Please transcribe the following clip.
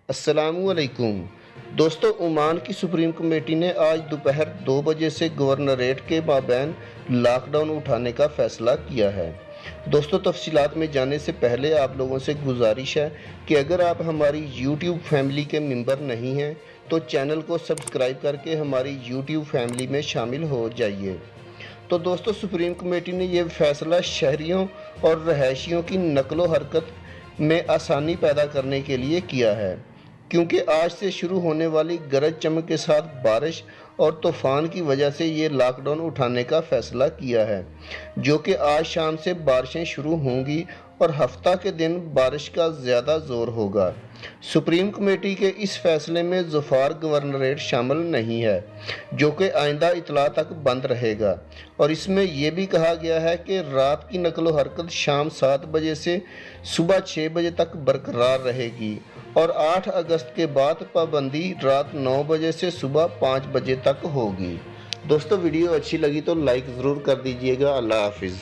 अस्सलामुअलैकुम दोस्तों, ओमान की सुप्रीम कमेटी ने आज दोपहर 2 बजे से गवर्नरेट के माबैन लॉकडाउन उठाने का फैसला किया है। दोस्तों, तफसीलात में जाने से पहले आप लोगों से गुजारिश है कि अगर आप हमारी यूट्यूब फैमिली के मेंबर नहीं हैं तो चैनल को सब्सक्राइब करके हमारी यूट्यूब फैमिली में शामिल हो जाइए। तो दोस्तों, सुप्रीम कमेटी ने यह फैसला शहरियों और रहायशियों की नकलो हरकत में आसानी पैदा करने के लिए किया है, क्योंकि आज से शुरू होने वाली गरज चमक के साथ बारिश और तूफान की वजह से ये लॉकडाउन उठाने का फैसला किया है, जो कि आज शाम से बारिशें शुरू होंगी और हफ्ता के दिन बारिश का ज़्यादा ज़ोर होगा। सुप्रीम कमेटी के इस फैसले में ज़ुफ़ार गवर्नरेट शामिल नहीं है, जो कि आइंदा इतला तक बंद रहेगा, और इसमें यह भी कहा गया है कि रात की नकलो हरकत शाम 7 बजे से सुबह 6 बजे तक बरकरार रहेगी और 8 अगस्त के बाद पाबंदी रात 9 बजे से सुबह 5 बजे तक होगी। दोस्तों, वीडियो अच्छी लगी तो लाइक ज़रूर कर दीजिएगा। अल्लाह हाफिज़।